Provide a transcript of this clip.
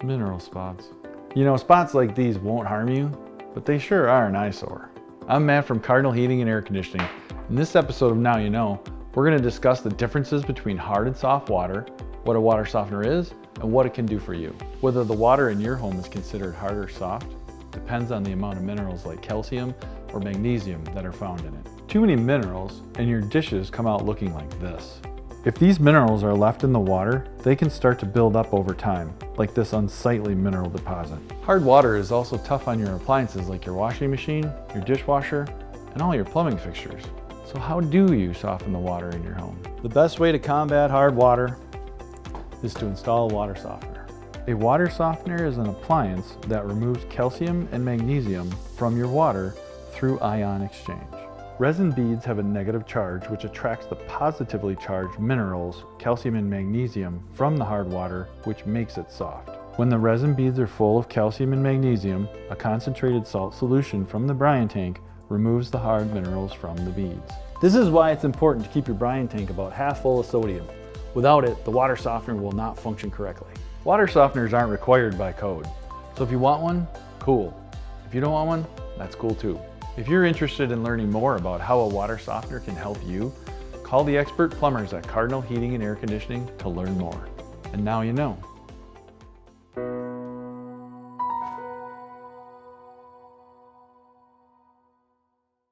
Mineral spots. You know, spots like these won't harm you, but they sure are an eyesore. I'm Matt from Cardinal Heating and Air Conditioning. In this episode of Now You Know, we're going to discuss the differences between hard and soft water, what a water softener is, and what it can do for you. Whether the water in your home is considered hard or soft depends on the amount of minerals like calcium or magnesium that are found in it. Too many minerals and your dishes come out looking like this. If these minerals are left in the water, they can start to build up over time, like this unsightly mineral deposit. Hard water is also tough on your appliances like your washing machine, your dishwasher, and all your plumbing fixtures. So how do you soften the water in your home? The best way to combat hard water is to install a water softener. A water softener is an appliance that removes calcium and magnesium from your water through ion exchange. Resin beads have a negative charge which attracts the positively charged minerals, calcium and magnesium, from the hard water, which makes it soft. When the resin beads are full of calcium and magnesium, a concentrated salt solution from the brine tank removes the hard minerals from the beads. This is why it's important to keep your brine tank about half full of sodium. Without it, the water softener will not function correctly. Water softeners aren't required by code, so if you want one, cool. If you don't want one, that's cool too. If you're interested in learning more about how a water softener can help you, call the expert plumbers at Cardinal Heating and Air Conditioning to learn more. And now you know.